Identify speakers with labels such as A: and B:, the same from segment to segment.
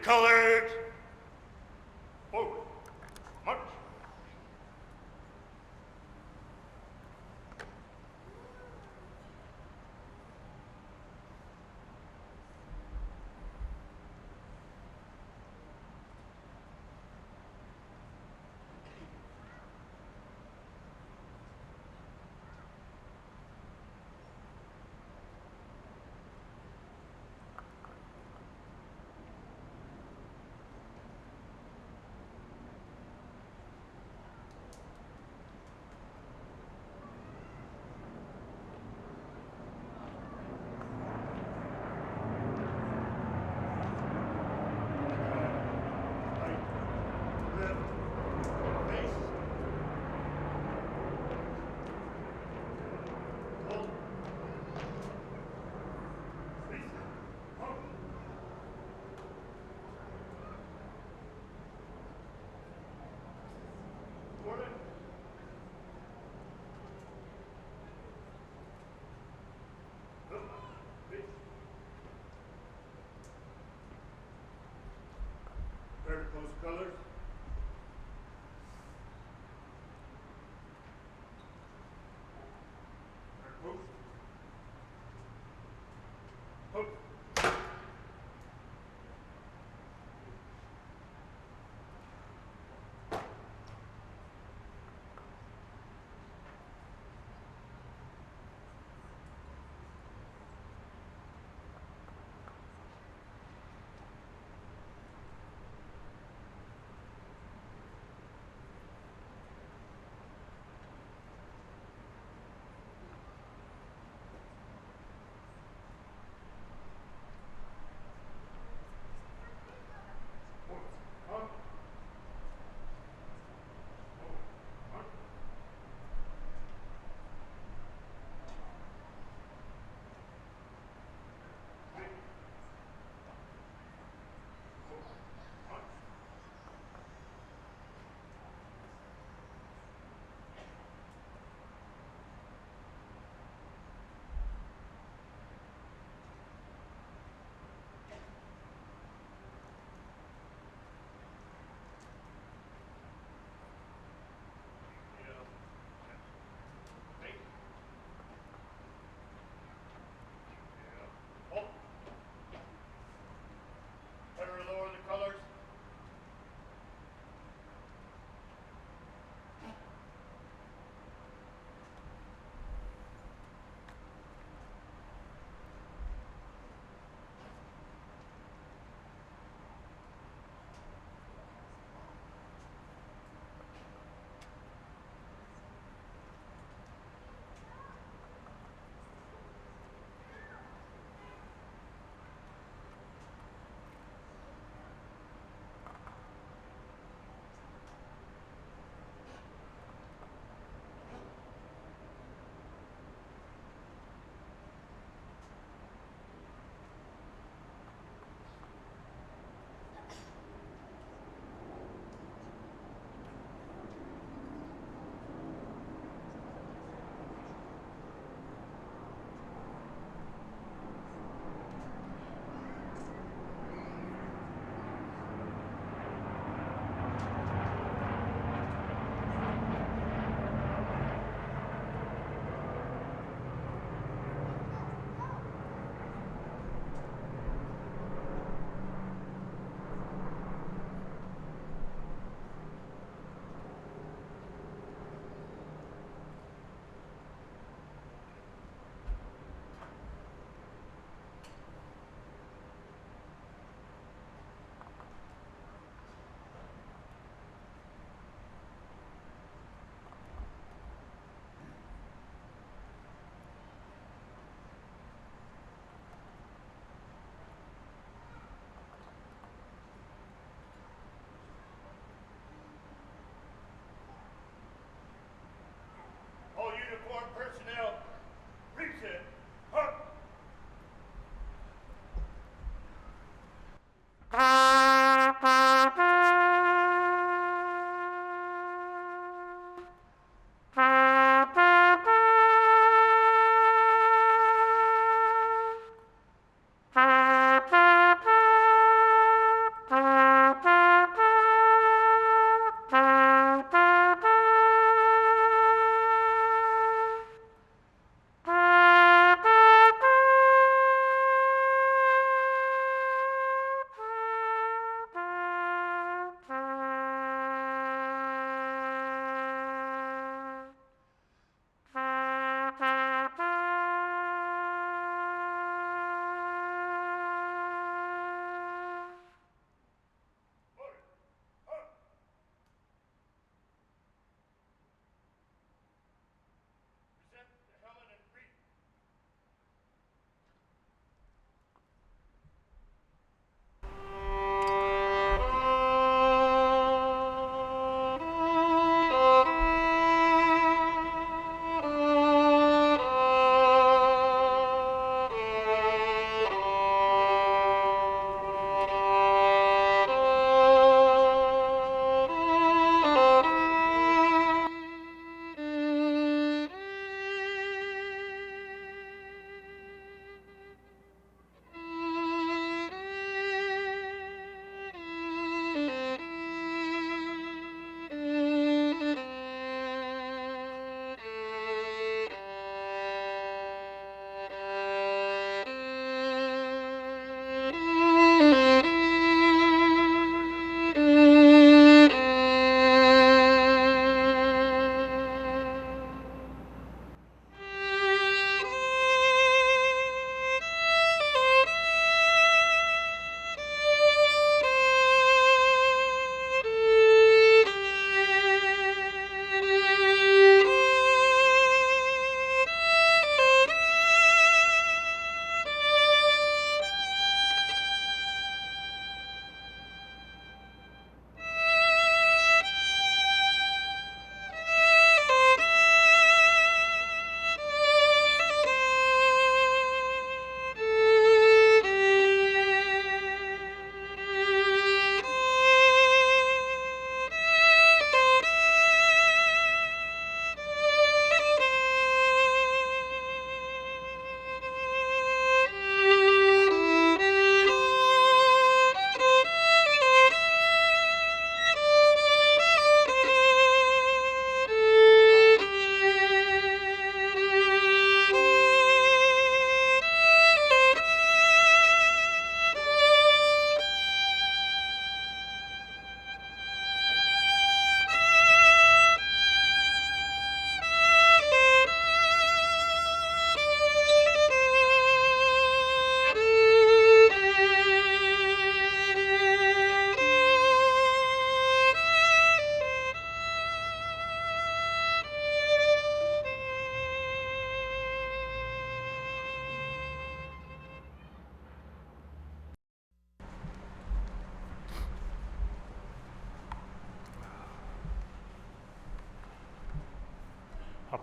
A: Colors.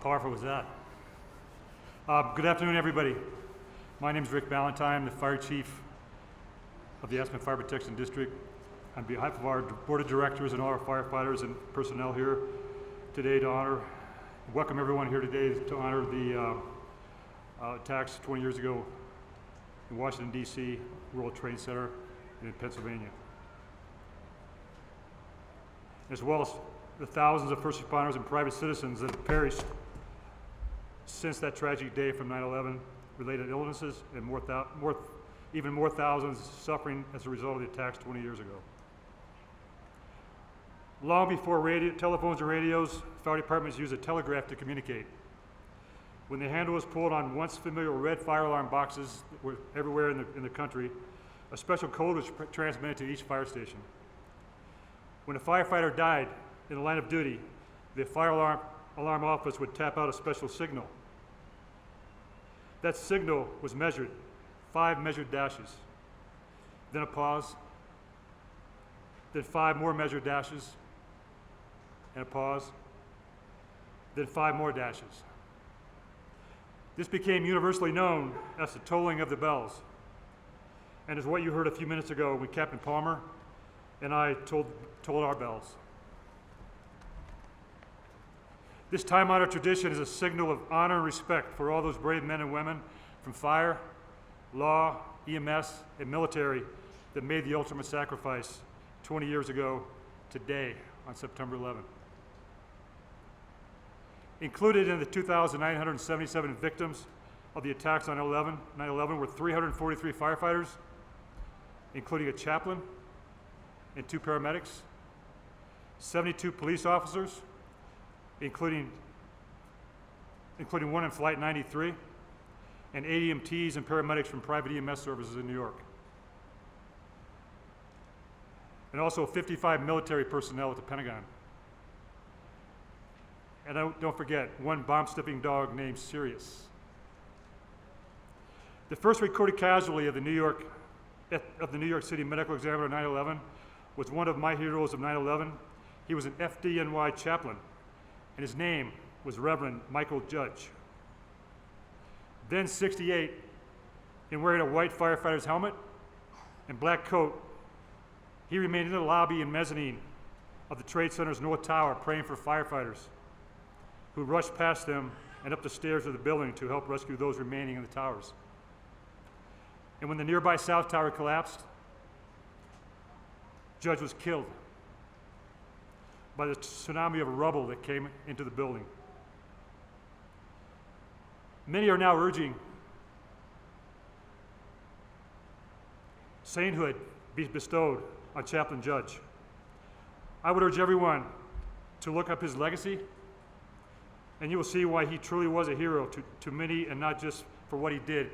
A: powerful was that? Good afternoon, everybody. My name is Rick Balentine. I'm the Fire Chief of the Aspen Fire Protection District. On behalf of our Board of Directors and all our firefighters and personnel here today to welcome everyone here today to honor the attacks 20 years ago in Washington, D.C., World Trade Center, and in Pennsylvania. As well as the thousands of first responders and private citizens that have perished since that tragic day from 9/11, related illnesses, and even more thousands suffering as a result of the attacks 20 years ago. Long before telephones and radios, fire departments used a telegraph to communicate. When the handle was pulled on once familiar red fire alarm boxes that were everywhere in the country, a special code was transmitted to each fire station. When a firefighter died in the line of duty, the fire alarm office would tap out a special signal. That signal was measured, 5 measured dashes, then a pause, then 5 more measured dashes, and a pause, then 5 more dashes. This became universally known as the tolling of the bells, and is what you heard a few minutes ago when Captain Palmer and I told our bells. This time-honored tradition is a signal of honor and respect for all those brave men and women from fire, law, EMS, and military that made the ultimate sacrifice 20 years ago today on September 11th. Included in the 2,977 victims of the attacks on 9/11 were 343 firefighters, including a chaplain and 2 paramedics, 72 police officers, including one in Flight 93, and 8 EMTs and paramedics from private EMS services in New York. And also 55 military personnel at the Pentagon. And don't forget, 1 bomb-sniffing dog named Sirius. The first recorded casualty of the New York City medical examiner on 9/11 was one of my heroes of 9/11. He was an FDNY chaplain, and his name was Reverend Michael Judge. Then 68, and wearing a white firefighter's helmet and black coat, he remained in the lobby and mezzanine of the Trade Center's North Tower praying for firefighters who rushed past them and up the stairs of the building to help rescue those remaining in the towers. And when the nearby South Tower collapsed, Judge was killed by the tsunami of rubble that came into the building. Many are now urging sainthood be bestowed on Chaplain Judge. I would urge everyone to look up his legacy, and you will see why he truly was a hero to many, and not just for what he did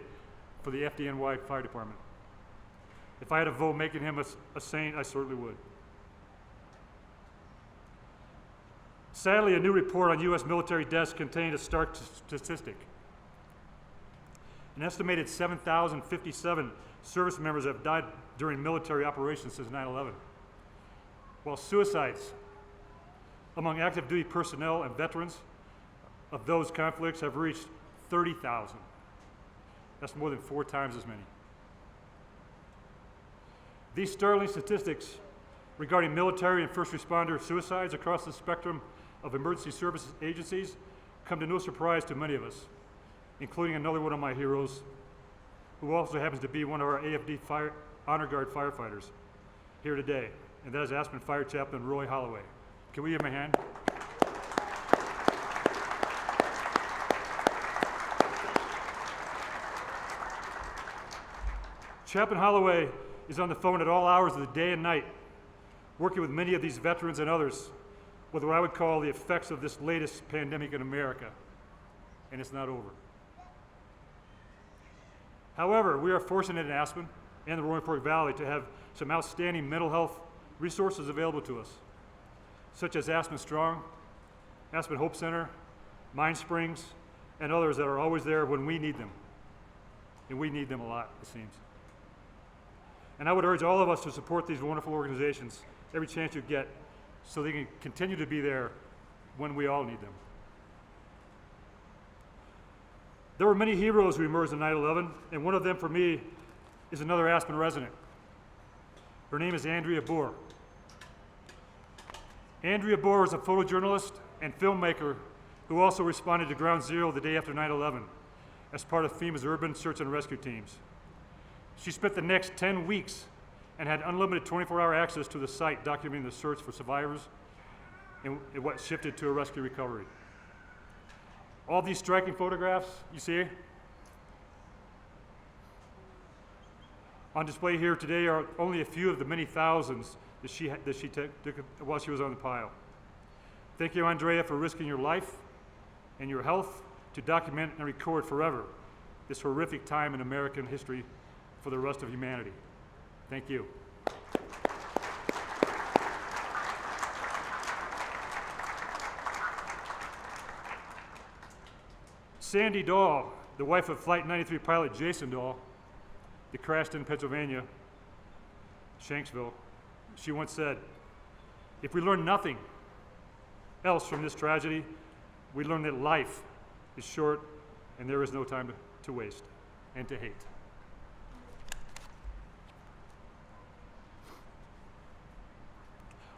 A: for the FDNY Fire Department. If I had a vote making him a saint, I certainly would. Sadly, a new report on U.S. military deaths contained a stark statistic. An estimated 7,057 service members have died during military operations since 9/11, while suicides among active duty personnel and veterans of those conflicts have reached 30,000. That's more than 4 times as many. These startling statistics regarding military and first responder suicides across the spectrum of emergency services agencies come to no surprise to many of us, including another one of my heroes, who also happens to be one of our AFD Honor Guard firefighters here today, and that is Aspen Fire Chaplain Roy Holloway. Can we give him a hand? Chaplain Holloway is on the phone at all hours of the day and night, working with many of these veterans and others with what I would call the effects of this latest pandemic in America, and it's not over. However, we are fortunate in Aspen and the Roaring Fork Valley to have some outstanding mental health resources available to us, such as Aspen Strong, Aspen Hope Center, Mind Springs, and others that are always there when we need them. And we need them a lot, it seems. And I would urge all of us to support these wonderful organizations every chance you get so they can continue to be there when we all need them. There were many heroes who emerged in 9/11, and one of them for me is another Aspen resident. Her name is Andrea Bohr. Andrea Bohr is a photojournalist and filmmaker who also responded to Ground Zero the day after 9/11 as part of FEMA's urban search and rescue teams. She spent the next 10 weeks and had unlimited 24-hour access to the site documenting the search for survivors and what shifted to a rescue recovery. All these striking photographs you see on display here today are only a few of the many thousands that she took while she was on the pile. Thank you, Andrea, for risking your life and your health to document and record forever this horrific time in American history for the rest of humanity. Thank you. Sandy Dahl, the wife of Flight 93 pilot Jason Dahl, that crashed in Pennsylvania, Shanksville, she once said, "If we learn nothing else from this tragedy, we learn that life is short and there is no time to waste and to hate."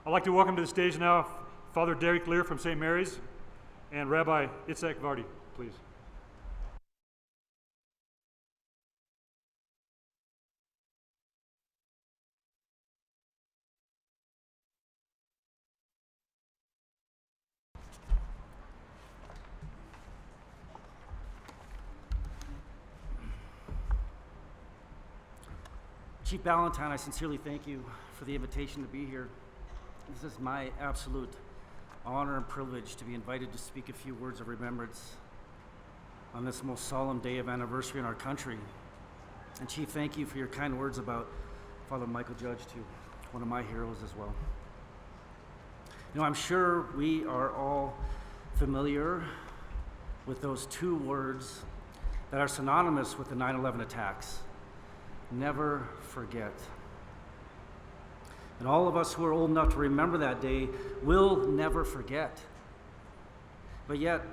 A: I'd like to welcome to the stage now Father Derek Lear from St. Mary's and Rabbi Itzhak Vardi, please.
B: Chief Balentine, I sincerely thank you for the invitation to be here. This is my absolute honor and privilege to be invited to speak a few words of remembrance on this most solemn day of anniversary in our country. And Chief, thank you for your kind words about Father Michael Judge, too, one of my heroes as well. You know, I'm sure we are all familiar with those two words that are synonymous with the 9/11 attacks: never forget. And all of us who are old enough to remember that day will never forget. But yet,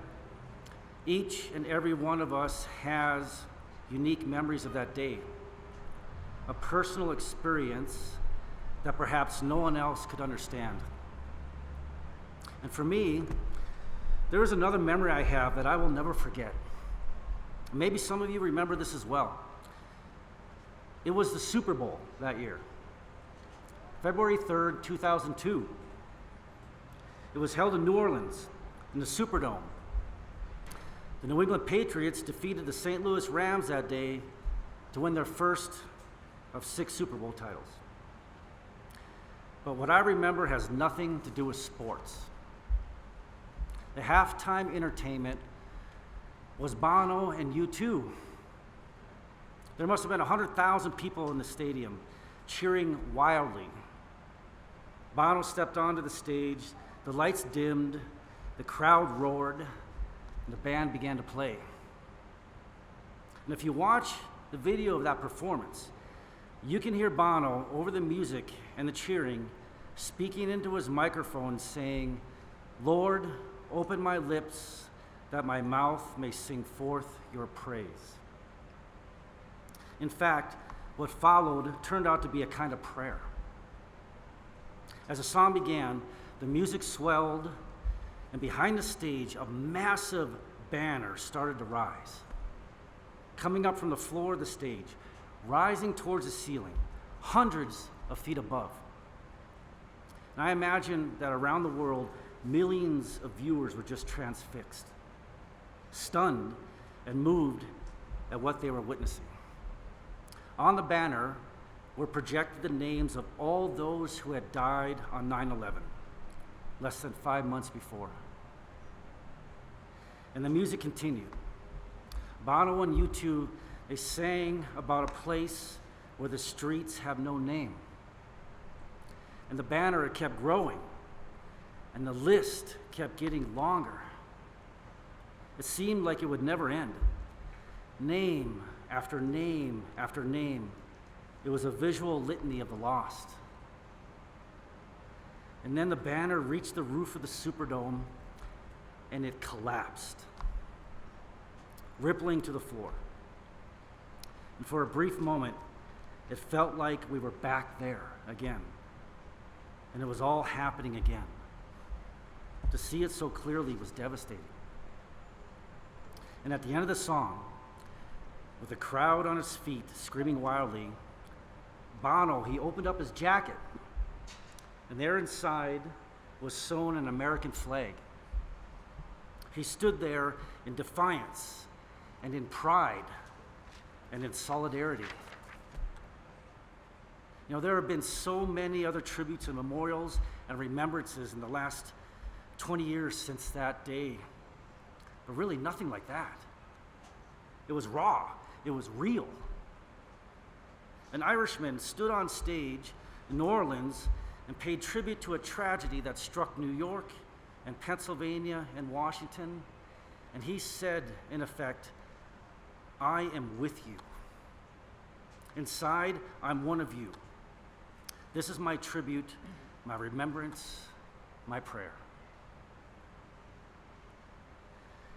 B: each and every one of us has unique memories of that day, a personal experience that perhaps no one else could understand. And for me, there is another memory I have that I will never forget. Maybe some of you remember this as well. It was the Super Bowl that year, February 3rd, 2002. It was held in New Orleans, in the Superdome. The New England Patriots defeated the St. Louis Rams that day to win their first of 6 Super Bowl titles. But what I remember has nothing to do with sports. The halftime entertainment was Bono and U2. There must have been 100,000 people in the stadium cheering wildly. Bono stepped onto the stage, the lights dimmed, the crowd roared, and the band began to play. And if you watch the video of that performance, you can hear Bono over the music and the cheering, speaking into his microphone saying, "Lord, open my lips that my mouth may sing forth your praise." In fact, what followed turned out to be a kind of prayer. As the song began, the music swelled, and behind the stage, a massive banner started to rise. Coming up from the floor of the stage, rising towards the ceiling, hundreds of feet above. And I imagine that around the world, millions of viewers were just transfixed, stunned, and moved at what they were witnessing. On the banner were projected the names of all those who had died on 9/11, less than 5 months before. And the music continued. Bono and U2, they sang about a place where the streets have no name. And the banner, it kept growing, and the list kept getting longer. It seemed like it would never end. Name after name after name. It was a visual litany of the lost. And then the banner reached the roof of the Superdome, and it collapsed. rippling to the floor. And for a brief moment, it felt like we were back there again. And it was all happening again. To see it so clearly was devastating. And at the end of the song, with the crowd on its feet screaming wildly, Bono, he opened up his jacket, and there inside was sewn an American flag. He stood there in defiance and in pride and in solidarity. You know, there have been so many other tributes and memorials and remembrances in the last 20 years since that day, but really nothing like that. It was raw, it was real. An Irishman stood on stage in New Orleans and paid tribute to a tragedy that struck New York and Pennsylvania and Washington, and he said, in effect, "I am with you. Inside, I'm one of you. This is my tribute, my remembrance, my prayer."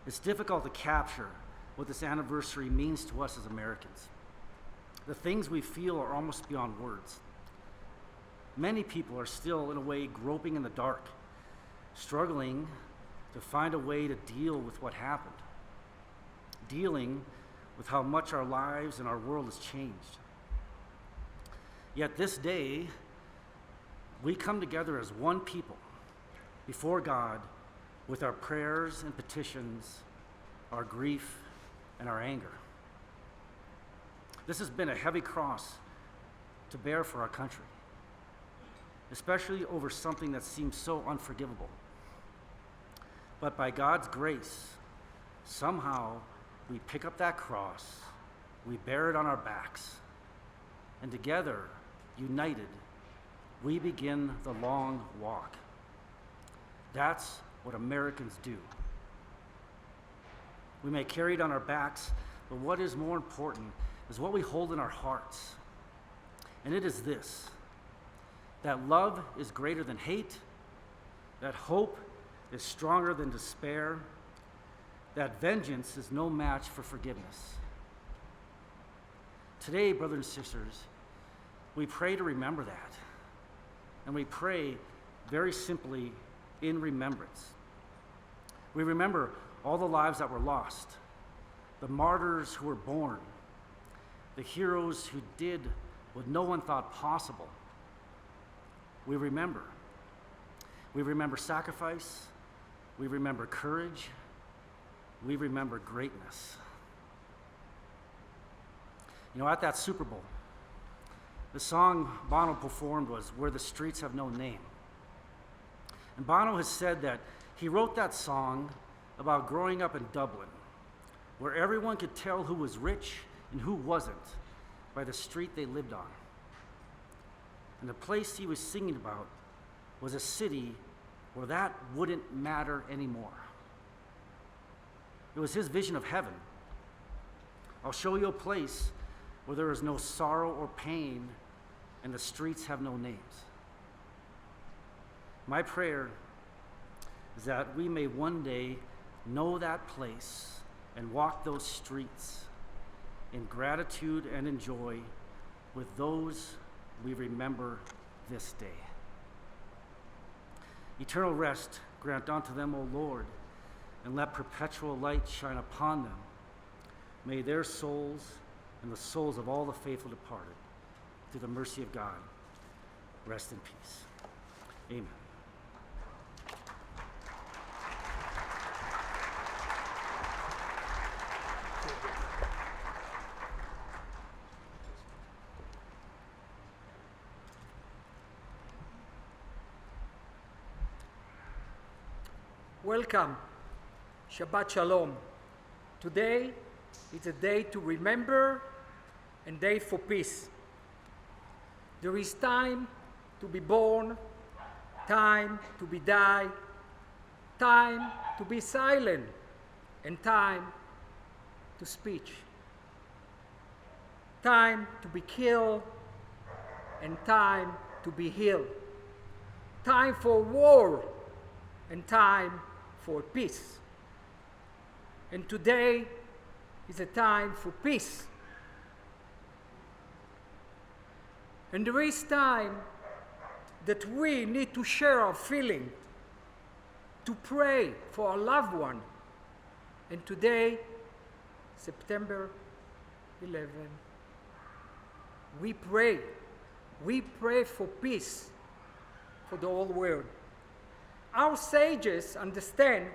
B: It's difficult to capture what this anniversary means to us as Americans. The things we feel are almost beyond words. Many people are still, in a way, groping in the dark, struggling to find a way to deal with what happened, dealing with how much our lives and our world has changed. Yet this day, we come together as one people before God with our prayers and petitions, our grief and our anger. This has been a heavy cross to bear for our country, especially over something that seems so unforgivable. But by God's grace, somehow we pick up that cross, we bear it on our backs, and together, united, we begin the long walk. That's what Americans do. We may carry it on our backs, but what is more important is what we hold in our hearts. And it is this: that love is greater than hate, that hope is stronger than despair, that vengeance is no match for forgiveness. Today, brothers and sisters, we pray to remember that. And we pray very simply in remembrance. We remember all the lives that were lost, the martyrs who were born, the heroes who did what no one thought possible. We remember. We remember sacrifice. We remember courage. We remember greatness. You know, at that Super Bowl, the song Bono performed was "Where the Streets Have No Name." And Bono has said that he wrote that song about growing up in Dublin, where everyone could tell who was rich and who wasn't by the street they lived on. And the place he was singing about was a city where that wouldn't matter anymore. It was his vision of heaven. I'll show you a place where there is no sorrow or pain and the streets have no names. My prayer is that we may one day know that place and walk those streets in gratitude and in joy with those we remember this day. Eternal rest grant unto them, O Lord, and let perpetual light shine upon them. May their souls and the souls of all the faithful departed, through the mercy of God, rest in peace. Amen.
C: Welcome. Shabbat Shalom. Today is a day to remember and day for peace. There is time to be born, time to be die, time to be silent, and time to speech. Time to be killed and time to be healed. Time for war and time for peace. And today is a time for peace. And there is time that we need to share our feeling, to pray for our loved one. And today, September 11, we pray. We pray for peace for the whole world. Our sages understand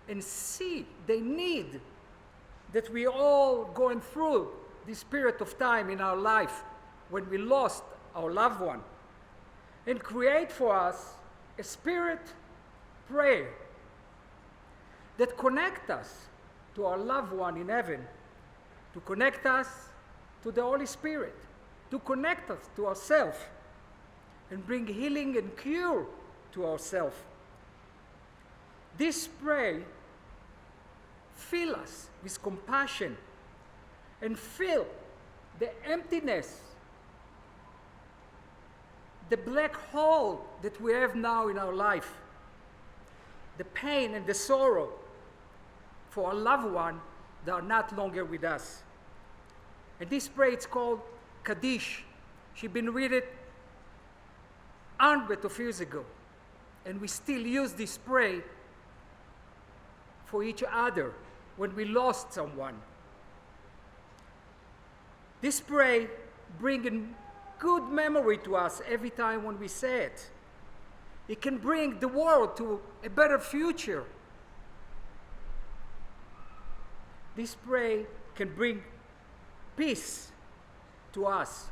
C: and see the need that we all going through this period of time in our life when we lost our loved one, and create for us a spirit prayer that connect us to our loved one in heaven, to connect us to the Holy Spirit, to connect us to ourselves, and bring healing and cure to ourselves. This prayer fill us with compassion and fill the emptiness, the black hole that we have now in our life, the pain and the sorrow for our loved one that are not longer with us. And this prayer, it's called Kaddish. She's been read hundreds of years ago, and we still use this prayer for each other when we lost someone. This prayer brings good memory to us every time when we say it. It can bring the world to a better future. This prayer can bring peace to us.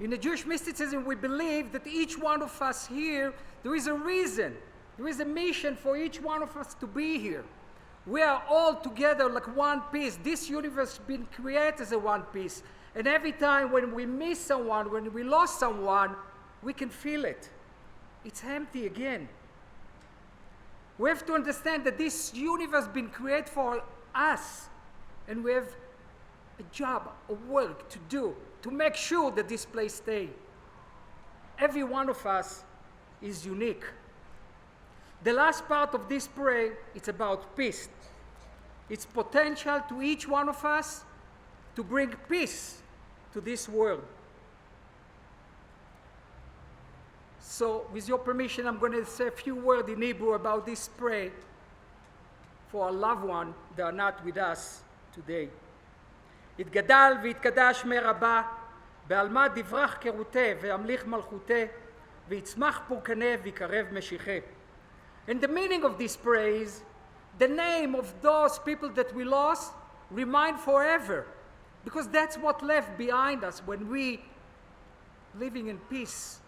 C: In the Jewish mysticism, we believe that each one of us here, there is a reason, there is a mission for each one of us to be here. We are all together like one piece. This universe has been created as a one piece. And every time when we miss someone, when we lost someone, we can feel it. It's empty again. We have to understand that this universe has been created for us. And we have a job, a work to do, to make sure that this place stays. Every one of us is unique. The last part of this prayer, it's about peace. It's potential to each one of us to bring peace to this world. So, with your permission, I'm going to say a few words in Hebrew about this prayer for our loved one that are not with us today. יתגדל ויתקדש שמי רבה, בעלמא דברך כרותי וימליך מלכותי, ויצמח פורקנה ויקרב משיחי. And the meaning of this praise, the name of those people that we lost, remain forever. Because that's what left behind us when we living in peace.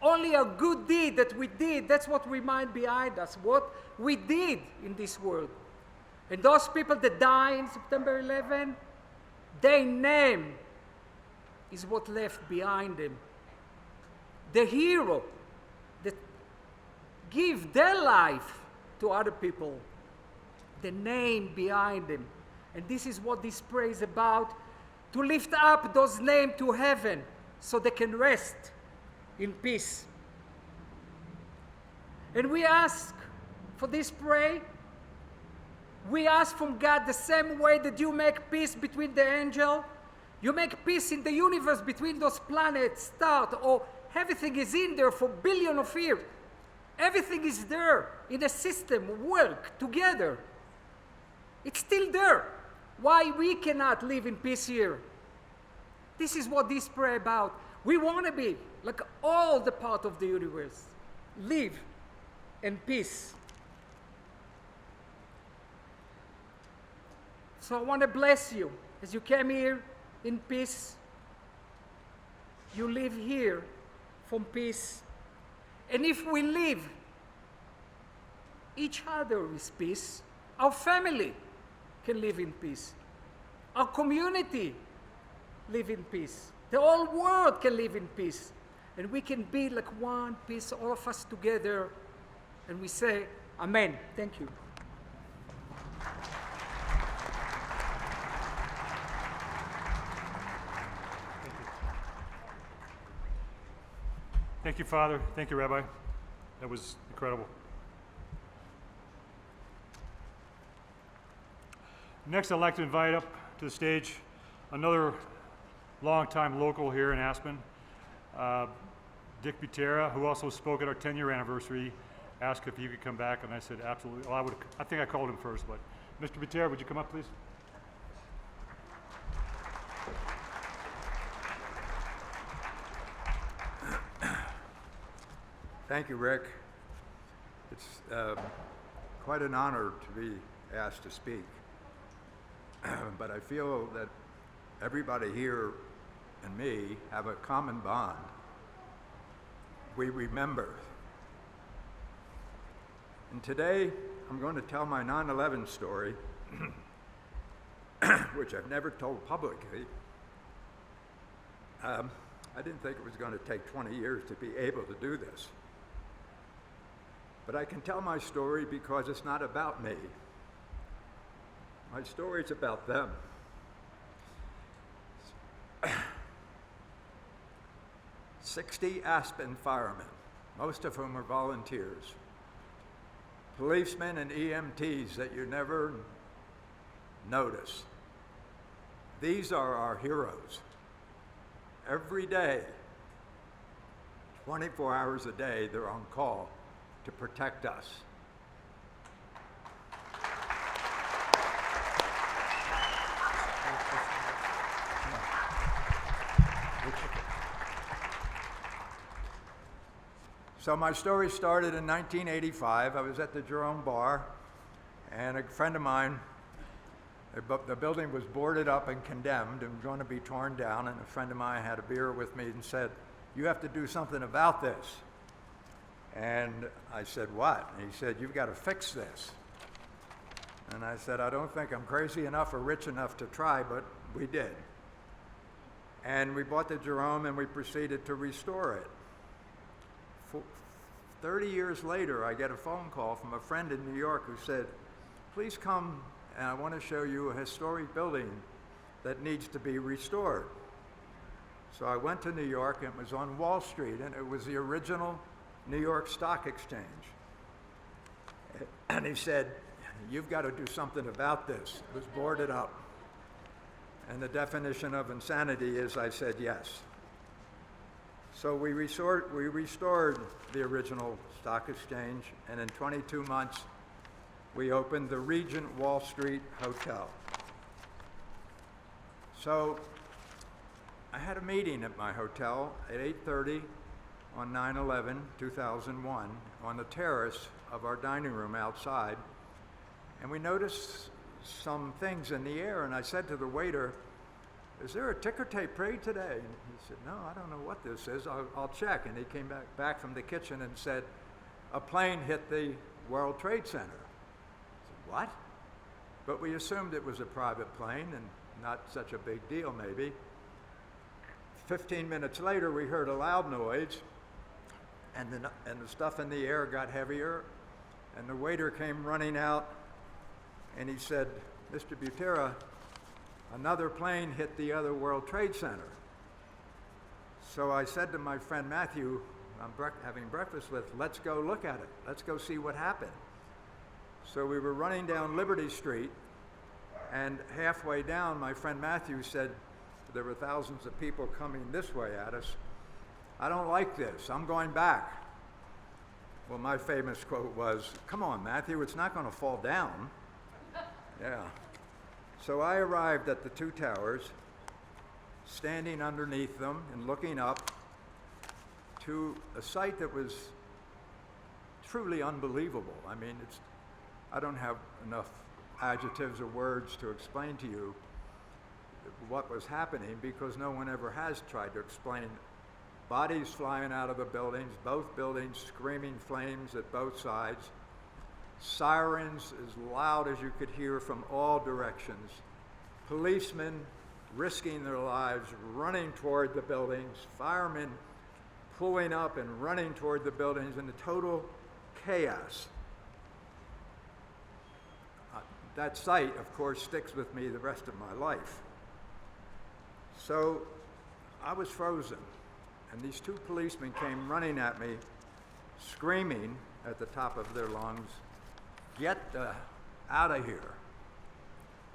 C: Only a good deed that we did, that's what remain behind us, what we did in this world. And those people that died in September 11, their name is what left behind them. The hero that give their life to other people, the name behind them. And this is what this prayer is about, to lift up those names to heaven so they can rest in peace. And we ask for this prayer, we ask from God the same way that you make peace between the angel, you make peace in the universe between those planets, stars, or everything is in there for billions of years. Everything is there in a system, work together. It's still there. Why we cannot live in peace here? This is what this prayer about. We want to be like all the part of the universe. Live in peace. So I want to bless you. As you came here in peace, you live here from peace. And if we live each other with peace, our family can live in peace. Our community live in peace. The whole world can live in peace. And we can be like one piece, all of us together. And we say, Amen. Thank you.
A: Thank you, Father. Thank you, Rabbi. That was incredible. Next, I'd like to invite up to the stage another longtime local here in Aspen, Dick Butera, who also spoke at our 10-year anniversary, asked if he could come back, and I said absolutely. Well, I think I called him first, but Mr. Butera, would you come up, please?
D: Thank you, Rick. It's quite an honor to be asked to speak. But I feel that everybody here and me have a common bond. We remember. And today, I'm going to tell my 9/11 story, which I've never told publicly. I didn't think it was going to take 20 years to be able to do this. But I can tell my story because it's not about me. My story's about them. 60 Aspen firemen, most of whom are volunteers, policemen and EMTs that you never notice. These are our heroes. Every day, 24 hours a day, they're on call to protect us. So my story started in 1985. I was at the Jerome Bar, and a friend of mine, the building was boarded up and condemned and going to be torn down, and a friend of mine had a beer with me and said, "You have to do something about this." And I said, "What?" And he said, "You've got to fix this." And I said, "I don't think I'm crazy enough or rich enough to try," but we did. And we bought the Jerome and we proceeded to restore it. 30 years later, I get a phone call from a friend in New York who said, "Please come and I want to show you a historic building that needs to be restored." So I went to New York, and it was on Wall Street, and it was the original New York Stock Exchange. And he said, "You've got to do something about this." It was boarded up. And the definition of insanity is I said yes. So we restored the original stock exchange, and in 22 months, we opened the Regent Wall Street Hotel. So I had a meeting at my hotel at 8:30 on 9/11/2001 on the terrace of our dining room outside, and we noticed some things in the air, and I said to the waiter, "Is there a ticker tape parade today?" And he said, "No, I don't know what this is. I'll check." And he came back from the kitchen and said, "A plane hit the World Trade Center." I said, "What?" But we assumed it was a private plane and not such a big deal, maybe. 15 minutes later, we heard a loud noise, and the stuff in the air got heavier, and the waiter came running out, and he said, "Mr. Butera, another plane hit the other World Trade Center." So I said to my friend Matthew, I'm having breakfast with, "Let's go look at it. Let's go see what happened." So we were running down Liberty Street, and halfway down, my friend Matthew said, there were thousands of people coming this way at us, "I don't like this. I'm going back." Well, my famous quote was, "Come on, Matthew, it's not going to fall down." Yeah. So I arrived at the two towers, standing underneath them and looking up to a sight that was truly unbelievable. I mean, I don't have enough adjectives or words to explain to you what was happening, because no one ever has tried to explain. Bodies flying out of the buildings, both buildings screaming flames at both sides, sirens as loud as you could hear from all directions, policemen risking their lives, running toward the buildings, firemen pulling up and running toward the buildings in a total chaos. That sight, of course, sticks with me the rest of my life. So I was frozen, and these two policemen came running at me, screaming at the top of their lungs, "Get out of here."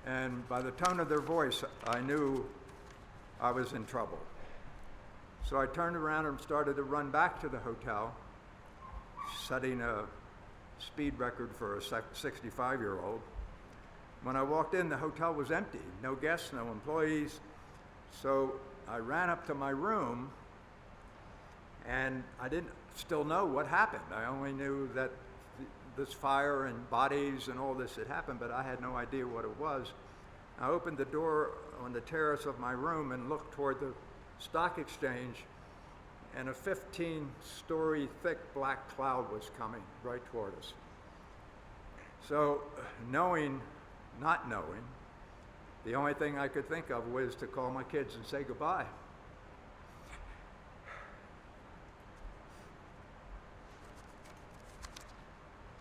D: And by the tone of their voice, I knew I was in trouble. So I turned around and started to run back to the hotel, setting a speed record for a 65-year-old. When I walked in, the hotel was empty. No guests, no employees. So I ran up to my room, and I didn't still know what happened. I only knew that this fire and bodies and all this had happened, but I had no idea what it was. I opened the door on the terrace of my room and looked toward the stock exchange, and a 15-story thick black cloud was coming right toward us. So not knowing, the only thing I could think of was to call my kids and say goodbye.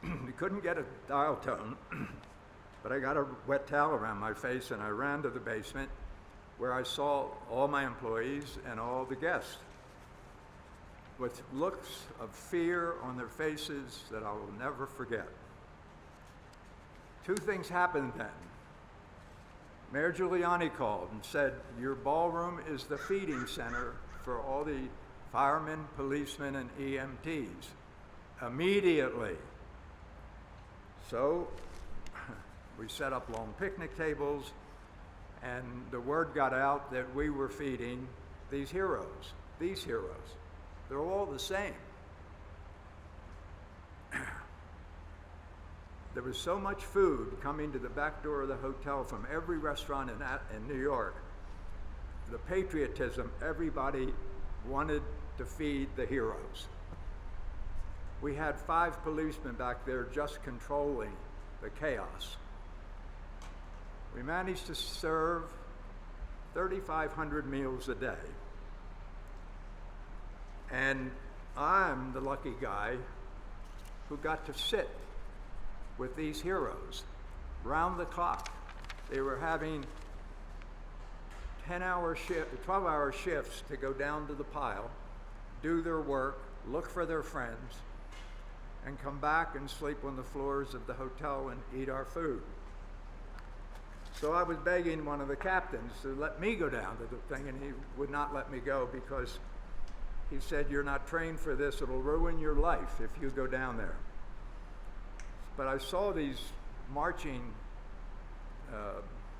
D: We couldn't get a dial tone, but I got a wet towel around my face and I ran to the basement where I saw all my employees and all the guests with looks of fear on their faces that I will never forget. Two things happened then. Mayor Giuliani called and said, your ballroom is the feeding center for all the firemen, policemen, and EMTs. Immediately. So we set up long picnic tables, and the word got out that we were feeding these heroes. They're all the same. There was so much food coming to the back door of the hotel from every restaurant in New York. The patriotism, everybody wanted to feed the heroes. We had 5 policemen back there just controlling the chaos. We managed to serve 3,500 meals a day. And I'm the lucky guy who got to sit with these heroes round the clock. They were having 12-hour shifts to go down to the pile, do their work, look for their friends, and come back and sleep on the floors of the hotel and eat our food. So I was begging one of the captains to let me go down to the thing, and he would not let me go because he said, you're not trained for this, it'll ruin your life if you go down there. But I saw these marching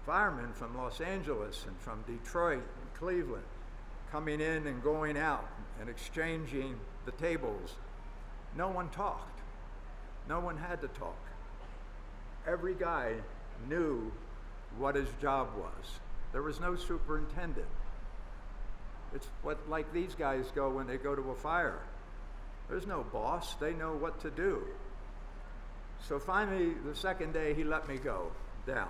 D: firemen from Los Angeles and from Detroit and Cleveland coming in and going out and exchanging the tables. No one talked. No one had to talk. Every guy knew what his job was. There was no superintendent. It's like these guys go when they go to a fire. There's no boss. They know what to do. So finally, the second day, he let me go down.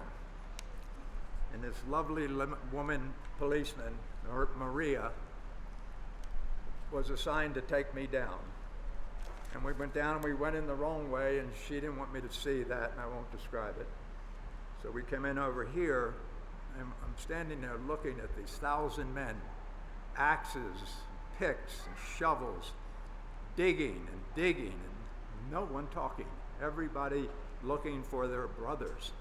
D: And this lovely woman policeman, Maria, was assigned to take me down. And we went down and we went in the wrong way, and she didn't want me to see that, and I won't describe it. So we came in over here, and I'm standing there looking at these 1,000 men, axes, picks, and shovels, digging, and no one talking. Everybody looking for their brothers.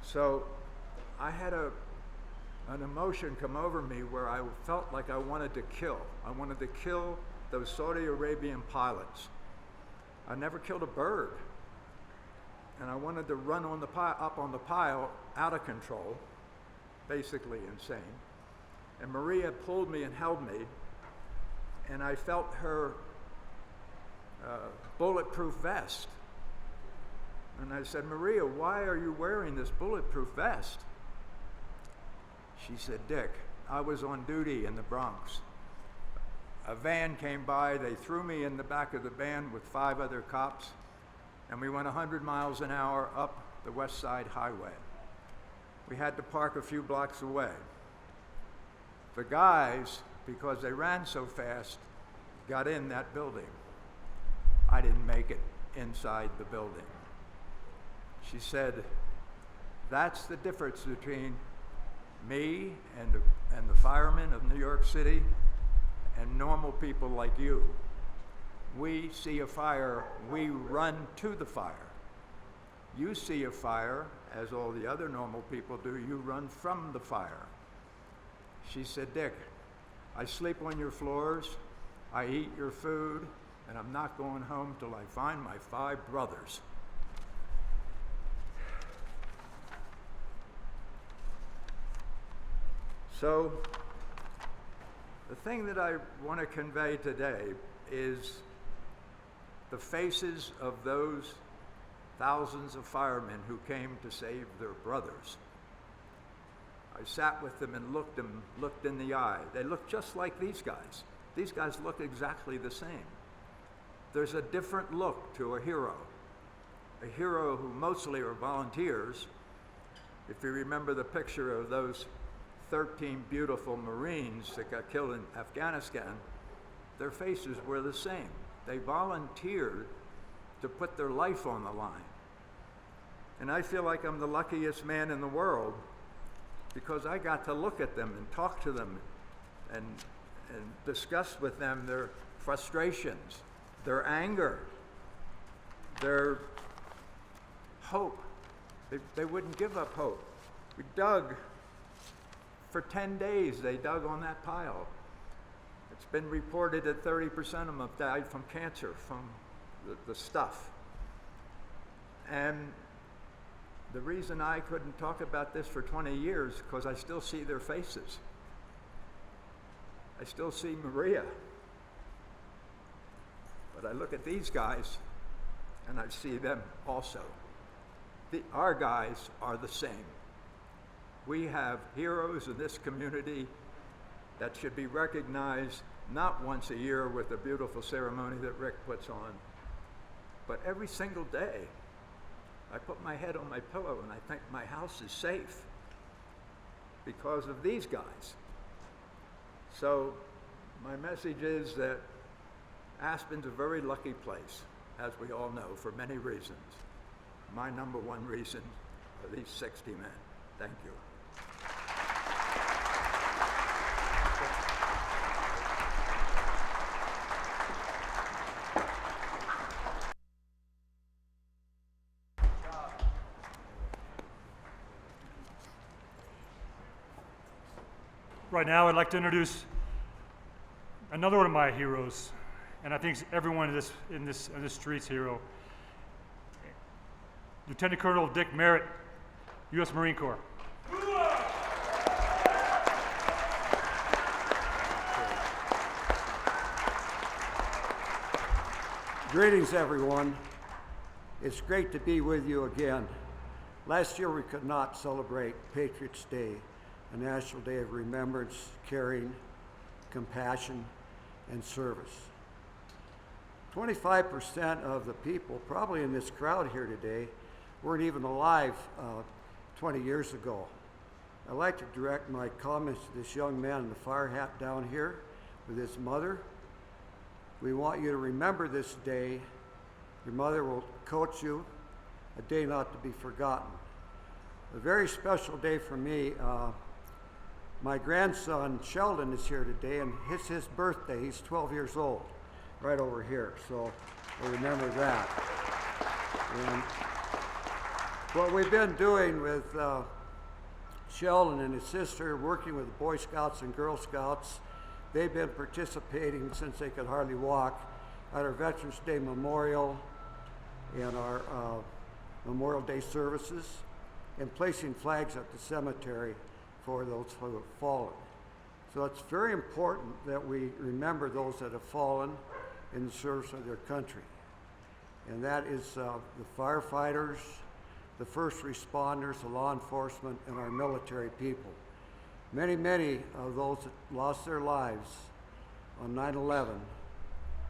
D: So I had an emotion come over me where I felt like I wanted to kill. I wanted to kill those Saudi Arabian pilots. I never killed a bird. And I wanted to run on up on the pile out of control, basically insane. And Maria pulled me and held me, and I felt her bulletproof vest. And I said, Maria, why are you wearing this bulletproof vest? She said, Dick, I was on duty in the Bronx. A van came by, they threw me in the back of the van with 5 other cops, and we went 100 miles an hour up the West Side Highway. We had to park a few blocks away. The guys, because they ran so fast, got in that building. I didn't make it inside the building. She said, that's the difference between me and the firemen of New York City and normal people like you. We see a fire, we run to the fire. You see a fire, as all the other normal people do, you run from the fire. She said, Dick, I sleep on your floors, I eat your food, and I'm not going home till I find my 5 brothers. So, the thing that I want to convey today is the faces of those thousands of firemen who came to save their brothers. I sat with them and looked in the eye. They look just like these guys. These guys look exactly the same. There's a different look to a hero who mostly are volunteers. If you remember the picture of those 13 beautiful Marines that got killed in Afghanistan, their faces were the same. They volunteered to put their life on the line. And I feel like I'm the luckiest man in the world because I got to look at them and talk to them and discuss with them their frustrations, their anger, their hope. They wouldn't give up hope. We dug for 10 days, they dug on that pile. It's been reported that 30% of them have died from cancer, from the stuff. And the reason I couldn't talk about this for 20 years is because I still see their faces. I still see Maria. But I look at these guys and I see them also. Our guys are the same. We have heroes in this community that should be recognized not once a year with a beautiful ceremony that Rick puts on, but every single day. I put my head on my pillow and I think my house is safe because of these guys. So my message is that Aspen's a very lucky place, as we all know, for many reasons. My number one reason are these 60 men. Thank you.
A: Right now, I'd like to introduce another one of my heroes, and I think everyone in this street's hero, Lieutenant Colonel Dick Merritt, U.S. Marine Corps.
E: Greetings, everyone. It's great to be with you again. Last year, we could not celebrate Patriots' Day, a national day of remembrance, caring, compassion, and service. 25% of the people probably in this crowd here today weren't even alive 20 years ago. I'd like to direct my comments to this young man in the fire hat down here with his mother. We want you to remember this day. Your mother will coach you, a day not to be forgotten. A very special day for me. My grandson Sheldon is here today, and it's his birthday. He's 12 years old, right over here. So we'll remember that. And what we've been doing with Sheldon and his sister, working with the Boy Scouts and Girl Scouts, they've been participating since they could hardly walk at our Veterans Day Memorial and our Memorial Day services, and placing flags at the cemetery for those who have fallen. So it's very important that we remember those that have fallen in the service of their country. And that is the firefighters, the first responders, the law enforcement, and our military people. Many, many of those that lost their lives on 9/11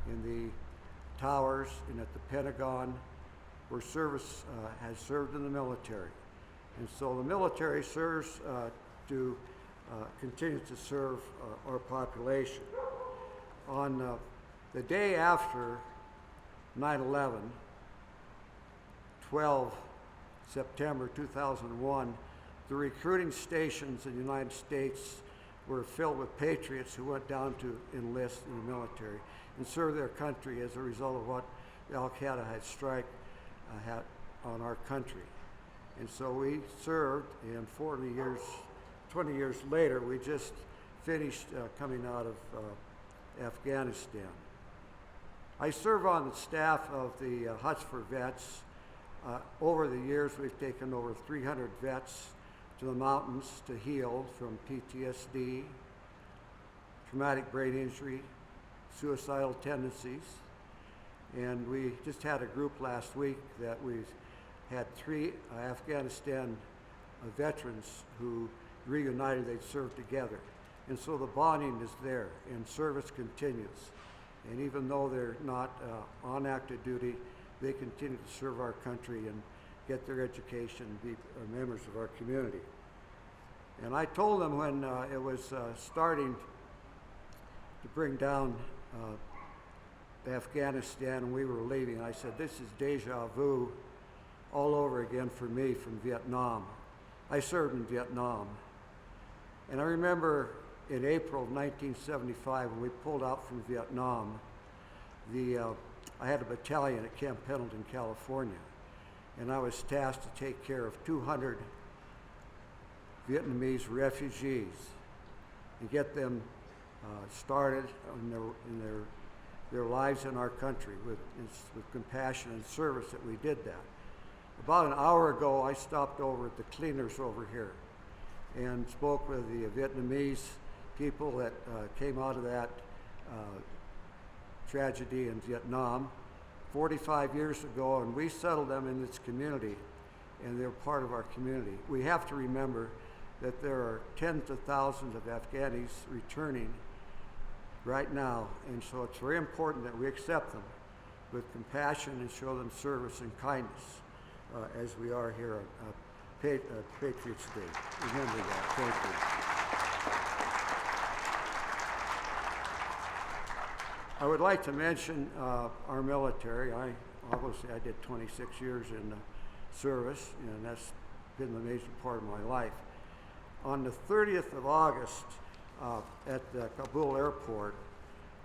E: in the towers and at the Pentagon where service has served in the military. And so the military serves to continue to serve our population. On the day after 9/11, 12 September 2001, the recruiting stations in the United States were filled with patriots who went down to enlist in the military and serve their country as a result of what the Al-Qaeda had on our country. And so we served, and 20 years later, we just finished coming out of Afghanistan. I serve on the staff of the Huts for Vets. Over the years, we've taken over 300 vets to the mountains to heal from PTSD, traumatic brain injury, suicidal tendencies. And we just had a group last week that we had 3 Afghanistan veterans who reunited. They'd served together. And so the bonding is there, and service continues. And even though they're not on active duty, they continue to serve our country and get their education and be members of our community. And I told them when it was starting to bring down Afghanistan and we were leaving, I said, this is deja vu all over again for me from Vietnam. I served in Vietnam. And I remember in April of 1975 when we pulled out from Vietnam, I had a battalion at Camp Pendleton, California, and I was tasked to take care of 200 Vietnamese refugees and get them started in their lives in our country with compassion and service that we did that. About an hour ago, I stopped over at the cleaners over here and spoke with the Vietnamese people that came out of that tragedy in Vietnam 45 years ago, and we settled them in this community, and they're part of our community. We have to remember that there are tens of thousands of Afghanis returning right now, and so it's very important that we accept them with compassion and show them service and kindness as we are here on Patriots Day. Remember that. Thank you. I would like to mention our military. Obviously I did 26 years in service, and that's been the major part of my life. On the 30th of August at the Kabul airport,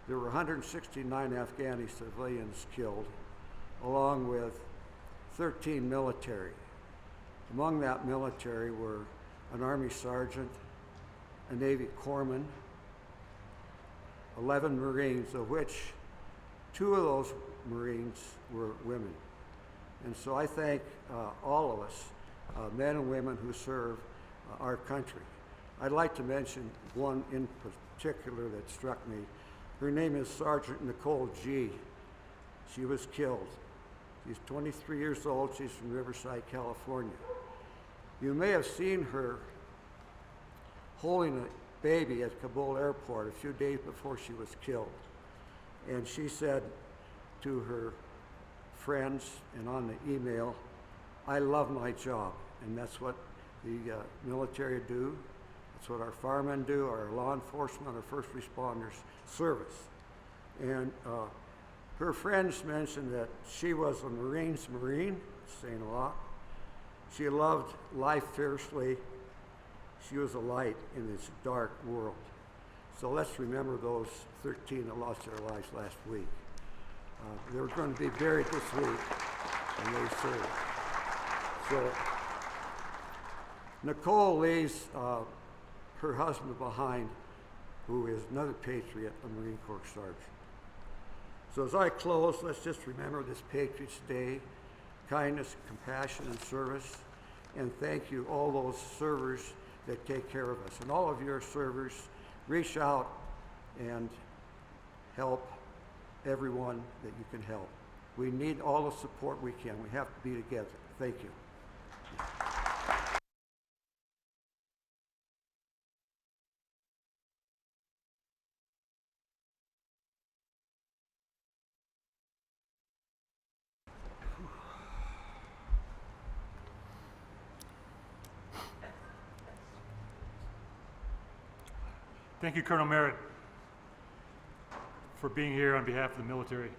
E: there were 169 Afghani civilians killed, along with 13 military. Among that military were an Army sergeant, a Navy corpsman, 11 Marines, of which 2 of those Marines were women. And so I thank all of us, men and women who serve our country. I'd like to mention one in particular that struck me. Her name is Sergeant Nicole G. She was killed. She's 23 years old. She's from Riverside, California. You may have seen her holding a baby at Kabul airport a few days before she was killed. And she said to her friends and on the email, I love my job. And that's what the military do. That's what our firemen do, our law enforcement, our first responders, service. And her friends mentioned that she was a Marine's Marine, saying a lot. She loved life fiercely. She was a light in this dark world. So let's remember those 13 that lost their lives last week. They were going to be buried this week, and they served. So Nicole leaves her husband behind, who is another patriot, a Marine Corps sergeant. So as I close, let's just remember this Patriots Day, kindness, compassion, and service. And thank you, all those servers that take care of us. And all of your servers, reach out and help everyone that you can help. We need all the support we can. We have to be together. Thank you.
A: Thank you, Colonel Merritt, for being here on behalf of the military.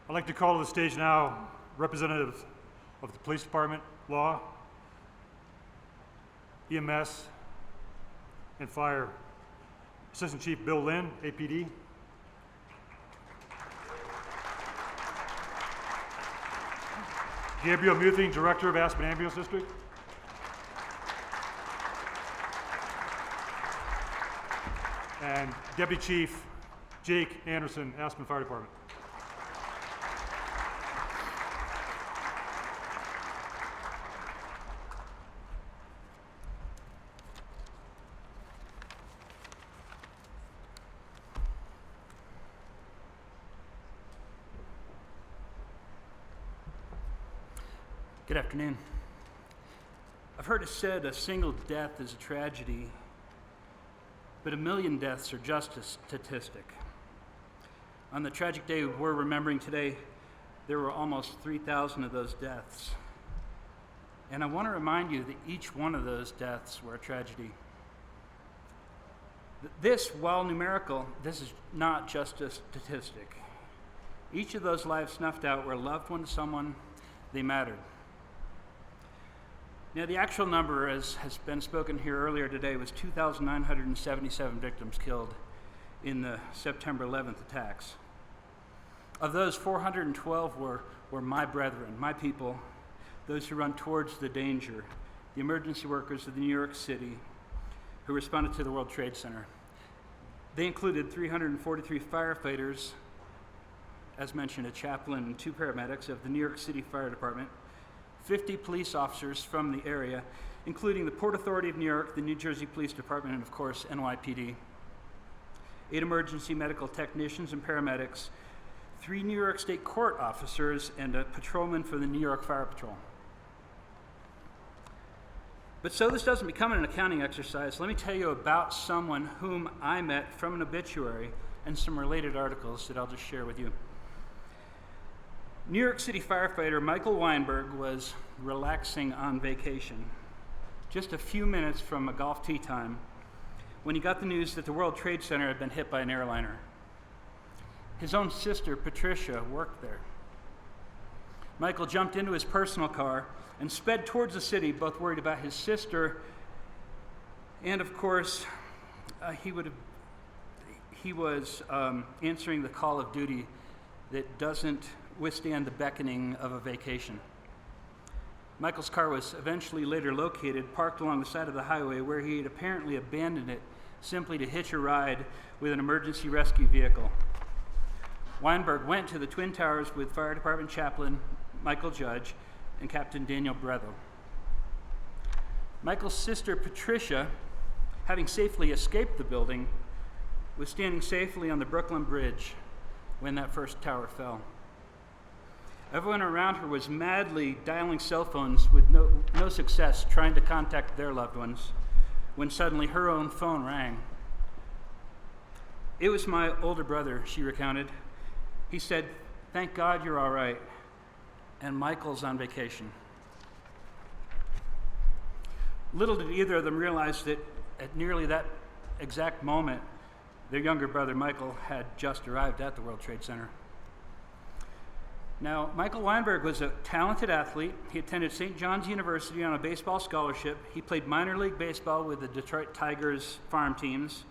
A: I'd like to call to the stage now representatives of the Police Department, Law, EMS, and Fire. Assistant Chief Bill Lynn, APD. Gabriel Muthing, Director of Aspen Ambulance District. And Deputy Chief Jake Anderson, Aspen Fire Department.
F: Good afternoon. I've heard it said a single death is a tragedy, but 1 million deaths are just a statistic. On the tragic day we're remembering today, there were almost 3,000 of those deaths. And I want to remind you that each one of those deaths were a tragedy. This, while numerical, this is not just a statistic. Each of those lives snuffed out were a loved one to someone, they mattered. Now, the actual number, as has been spoken here earlier today, was 2,977 victims killed in the September 11th attacks. Of those, 412 were my brethren, my people, those who run towards the danger, the emergency workers of New York City who responded to the World Trade Center. They included 343 firefighters, as mentioned, a chaplain and 2 paramedics of the New York City Fire Department, 50 police officers from the area, including the Port Authority of New York, the New Jersey Police Department, and of course, NYPD, 8 emergency medical technicians and paramedics, 3 New York State Court officers, and a patrolman for the New York Fire Patrol. But so this doesn't become an accounting exercise, let me tell you about someone whom I met from an obituary and some related articles that I'll just share with you. New York City firefighter Michael Weinberg was relaxing on vacation, just a few minutes from a golf tee time, when he got the news that the World Trade Center had been hit by an airliner. His own sister, Patricia, worked there. Michael jumped into his personal car and sped towards the city, both worried about his sister and, of course, he was answering the call of duty that doesn't withstand the beckoning of a vacation. Michael's car was eventually later located, parked along the side of the highway, where he had apparently abandoned it simply to hitch a ride with an emergency rescue vehicle. Weinberg went to the Twin Towers with Fire Department Chaplain Michael Judge and Captain Daniel Bretho. Michael's sister Patricia, having safely escaped the building, was standing safely on the Brooklyn Bridge when that first tower fell. Everyone around her was madly dialing cell phones with no success, trying to contact their loved ones, when suddenly her own phone rang. It was my older brother, she recounted. He said, "Thank God you're all right," and Michael's on vacation. Little did either of them realize that at nearly that exact moment, their younger brother Michael had just arrived at the World Trade Center. Now, Michael Weinberg was a talented athlete. He attended St. John's University on a baseball scholarship. He played minor league baseball with the Detroit Tigers farm teams.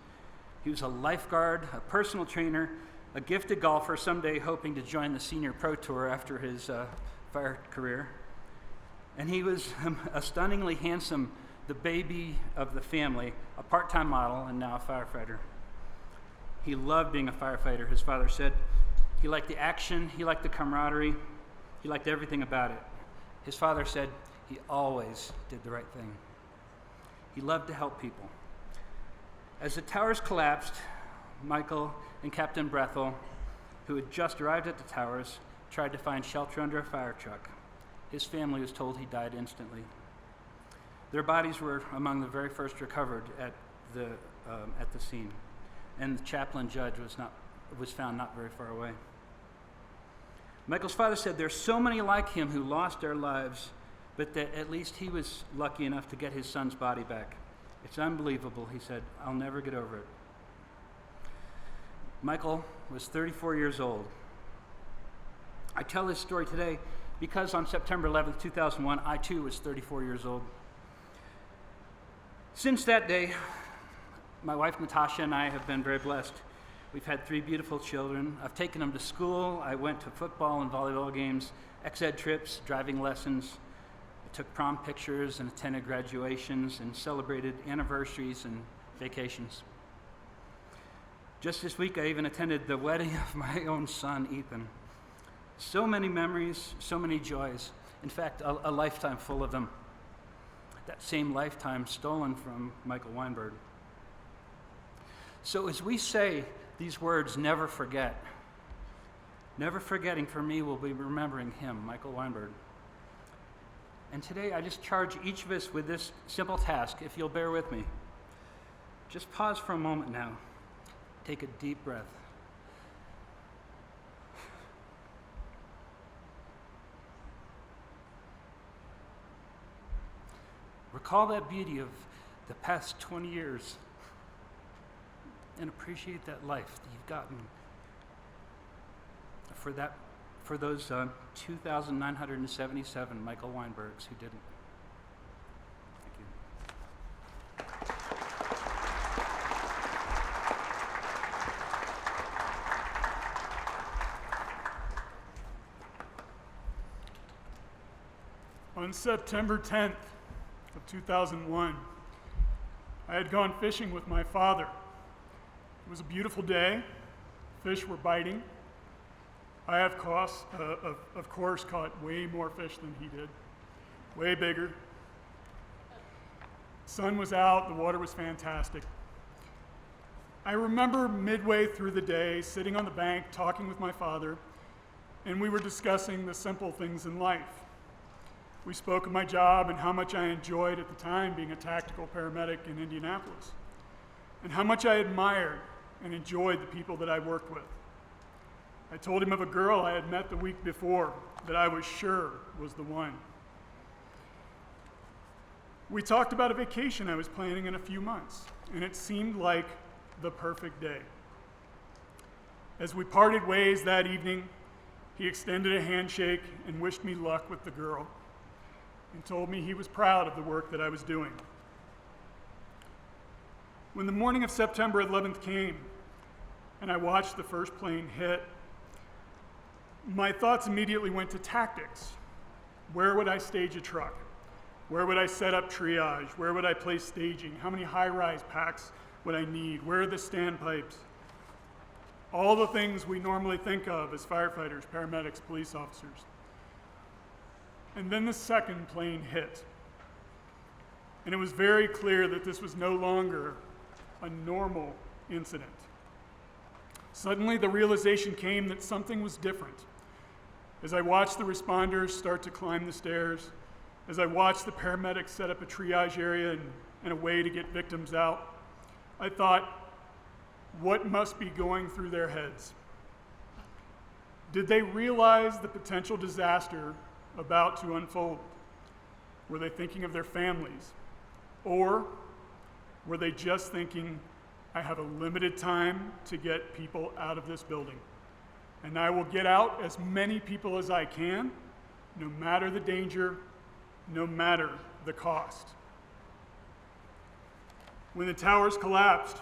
F: He was a lifeguard, a personal trainer, a gifted golfer, someday hoping to join the senior pro tour after his fire career. And he was a stunningly handsome, the baby of the family, a part-time model, and now a firefighter. He loved being a firefighter, his father said. He liked the action, he liked the camaraderie, he liked everything about it. His father said he always did the right thing. He loved to help people. As the towers collapsed, Michael and Captain Bretho, who had just arrived at the towers, tried to find shelter under a fire truck. His family was told he died instantly. Their bodies were among the very first recovered at the scene, and the chaplain Judge was found not very far away. Michael's father said there's so many like him who lost their lives, but that at least he was lucky enough to get his son's body back. It's unbelievable, he said. I'll never get over it. Michael was 34 years old. I tell this story today because on September 11th, 2001, I too was 34 years old. Since that day, my wife Natasha and I have been very blessed. We've had 3 beautiful children. I've taken them to school. I went to football and volleyball games, ex-ed trips, driving lessons. I took prom pictures and attended graduations and celebrated anniversaries and vacations. Just this week, I even attended the wedding of my own son, Ethan. So many memories, so many joys. In fact, a lifetime full of them. That same lifetime stolen from Michael Weinberg. So as we say these words, never forget, never forgetting for me will be remembering him, Michael Weinberg. And today I just charge each of us with this simple task, if you'll bear with me. Just pause for a moment now. Take a deep breath. Recall that beauty of the past 20 years and appreciate that life that you've gotten for those 2,977 Michael Weinbergs who didn't. Thank you.
G: On September 10th of 2001, I had gone fishing with my father. It was a beautiful day. Fish were biting. I, of course, caught way more fish than he did, way bigger. Sun was out, the water was fantastic. I remember midway through the day, sitting on the bank, talking with my father, and we were discussing the simple things in life. We spoke of my job and how much I enjoyed at the time being a tactical paramedic in Indianapolis, and how much I admired and enjoyed the people that I worked with. I told him of a girl I had met the week before that I was sure was the one. We talked about a vacation I was planning in a few months, and it seemed like the perfect day. As we parted ways that evening, he extended a handshake and wished me luck with the girl, and told me he was proud of the work that I was doing. When the morning of September 11th came, and I watched the first plane hit, my thoughts immediately went to tactics. Where would I stage a truck? Where would I set up triage? Where would I place staging? How many high-rise packs would I need? Where are the standpipes? All the things we normally think of as firefighters, paramedics, police officers. And then the second plane hit. And it was very clear that this was no longer a normal incident. Suddenly, the realization came that something was different. As I watched the responders start to climb the stairs, as I watched the paramedics set up a triage area and a way to get victims out, I thought, what must be going through their heads? Did they realize the potential disaster about to unfold? Were they thinking of their families? Or were they just thinking, I have a limited time to get people out of this building, and I will get out as many people as I can, no matter the danger, no matter the cost? When the towers collapsed,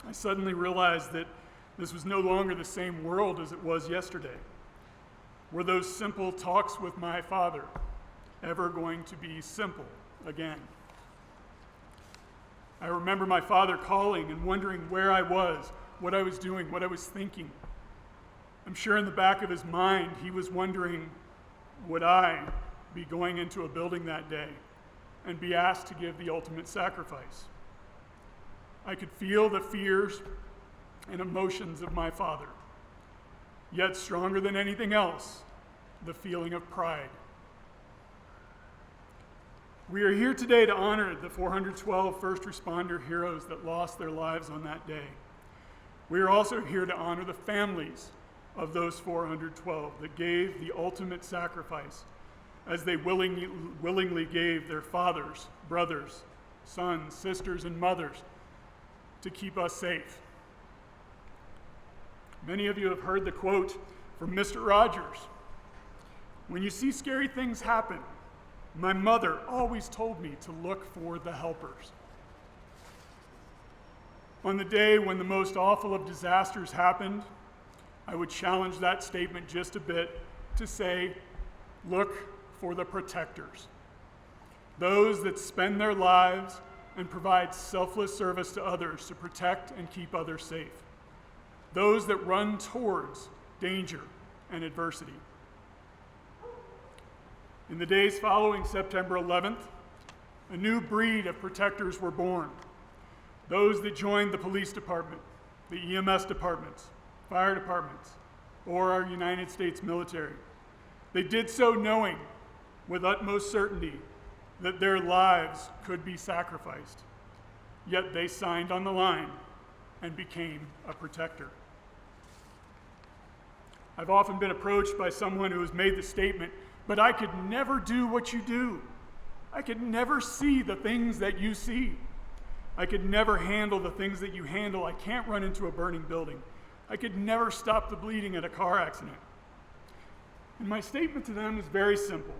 G: I suddenly realized that this was no longer the same world as it was yesterday. Were those simple talks with my father ever going to be simple again? I remember my father calling and wondering where I was, what I was doing, what I was thinking. I'm sure in the back of his mind, he was wondering, would I be going into a building that day and be asked to give the ultimate sacrifice? I could feel the fears and emotions of my father, yet stronger than anything else, the feeling of pride. We are here today to honor the 412 first responder heroes that lost their lives on that day. We are also here to honor the families of those 412 that gave the ultimate sacrifice as they willingly gave their fathers, brothers, sons, sisters, and mothers to keep us safe. Many of you have heard the quote from Mr. Rogers. When you see scary things happen, my mother always told me to look for the helpers. On the day when the most awful of disasters happened, I would challenge that statement just a bit to say, look for the protectors. Those that spend their lives and provide selfless service to others to protect and keep others safe. Those that run towards danger and adversity. In the days following September 11th, a new breed of protectors were born. Those that joined the police department, the EMS departments, fire departments, or our United States military. They did so knowing with utmost certainty that their lives could be sacrificed. Yet they signed on the line and became a protector. I've often been approached by someone who has made the statement, but I could never do what you do. I could never see the things that you see. I could never handle the things that you handle. I can't run into a burning building. I could never stop the bleeding at a car accident. And my statement to them is very simple.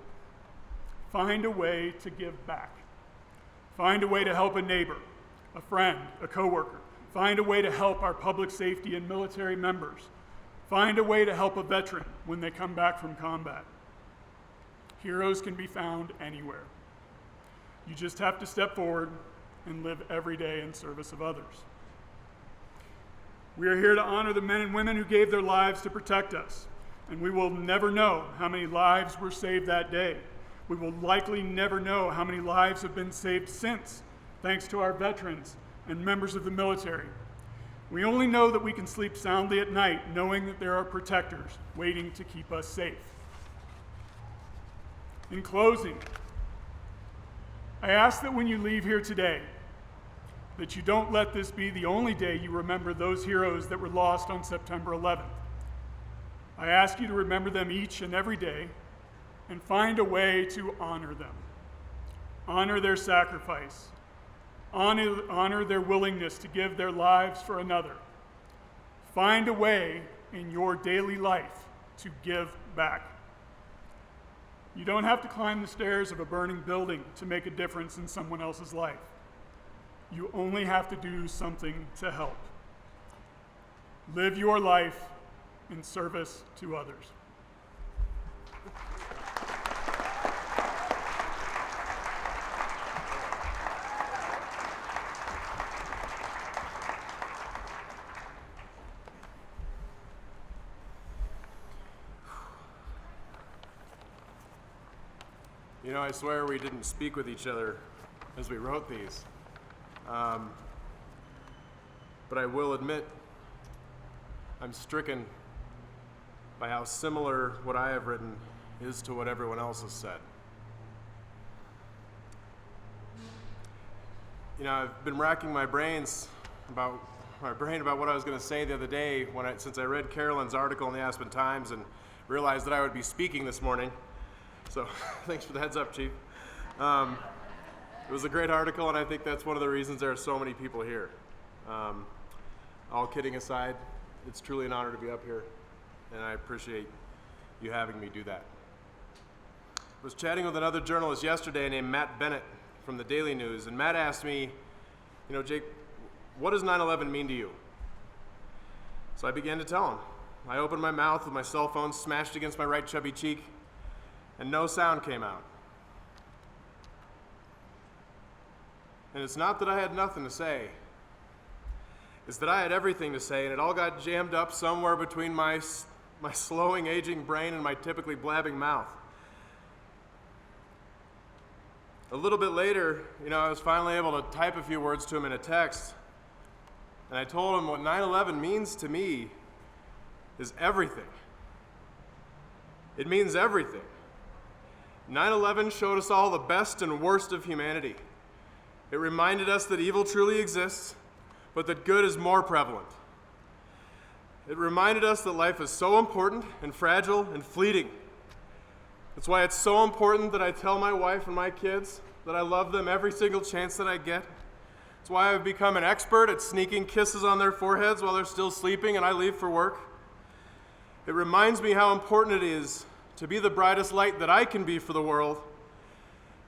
G: Find a way to give back. Find a way to help a neighbor, a friend, a coworker. Find a way to help our public safety and military members. Find a way to help a veteran when they come back from combat. Heroes can be found anywhere. You just have to step forward and live every day in service of others. We are here to honor the men and women who gave their lives to protect us, and we will never know how many lives were saved that day. We will likely never know how many lives have been saved since, thanks to our veterans and members of the military. We only know that we can sleep soundly at night knowing that there are protectors waiting to keep us safe. In closing, I ask that when you leave here today, that you don't let this be the only day you remember those heroes that were lost on September 11th. I ask you to remember them each and every day and find a way to honor them. Honor their sacrifice. Honor their willingness to give their lives for another. Find a way in your daily life to give back. You don't have to climb the stairs of a burning building to make a difference in someone else's life. You only have to do something to help. Live your life in service to others.
H: You know, I swear we didn't speak with each other as we wrote these. But I will admit, I'm stricken by how similar what I have written is to what everyone else has said. You know, I've been racking my brain about what I was going to say the other day since I read Carolyn's article in the Aspen Times and realized that I would be speaking this morning. So thanks for the heads up, Chief. It was a great article, and I think that's one of the reasons there are so many people here. All kidding aside, it's truly an honor to be up here, and I appreciate you having me do that. I was chatting with another journalist yesterday named Matt Bennett from the Daily News, and Matt asked me, you know, Jake, what does 9/11 mean to you? So I began to tell him. I opened my mouth with my cell phone smashed against my right chubby cheek, and no sound came out. And it's not that I had nothing to say. It's that I had everything to say, and it all got jammed up somewhere between my slowing, aging brain and my typically blabbing mouth. A little bit later, you know, I was finally able to type a few words to him in a text, and I told him what 9/11 means to me is everything. It means everything. 9/11 showed us all the best and worst of humanity. It reminded us that evil truly exists, but that good is more prevalent. It reminded us that life is so important and fragile and fleeting. That's why it's so important that I tell my wife and my kids that I love them every single chance that I get. It's why I've become an expert at sneaking kisses on their foreheads while they're still sleeping and I leave for work. It reminds me how important it is to be the brightest light that I can be for the world,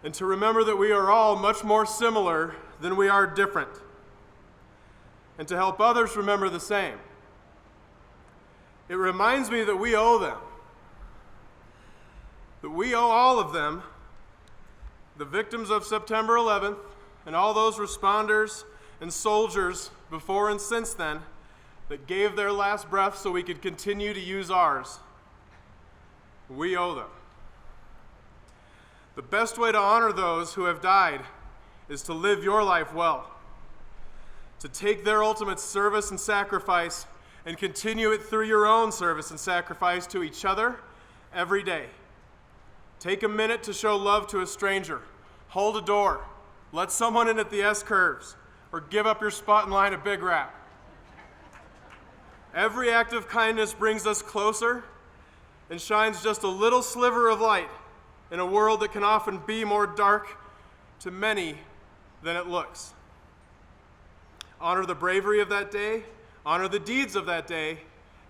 H: and to remember that we are all much more similar than we are different. and to help others remember the same. It reminds me that we owe them, that we owe all of them, the victims of September 11th, and all those responders and soldiers before and since then that gave their last breath so we could continue to use ours. We owe them. The best way to honor those who have died is to live your life well, to take their ultimate service and sacrifice and continue it through your own service and sacrifice to each other every day. Take a minute to show love to a stranger. Hold a door. Let someone in at the S-curves, or give up your spot in line at Big Rap. Every act of kindness brings us closer and shines just a little sliver of light in a world that can often be more dark to many than it looks. Honor the bravery of that day, honor the deeds of that day,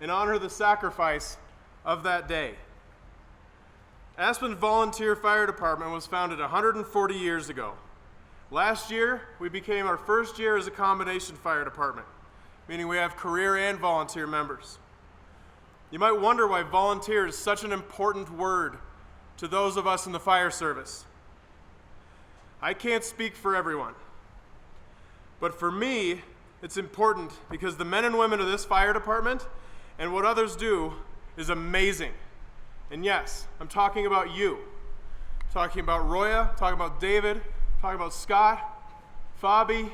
H: and honor the sacrifice of that day. Aspen Volunteer Fire Department was founded 140 years ago. Last year, we became our first year as a combination fire department, meaning we have career and volunteer members. You might wonder why volunteer is such an important word to those of us in the fire service. I can't speak for everyone, but for me, it's important because the men and women of this fire department and what others do is amazing. And yes, I'm talking about you. I'm talking about Roya, I'm talking about David, I'm talking about Scott, Fabi,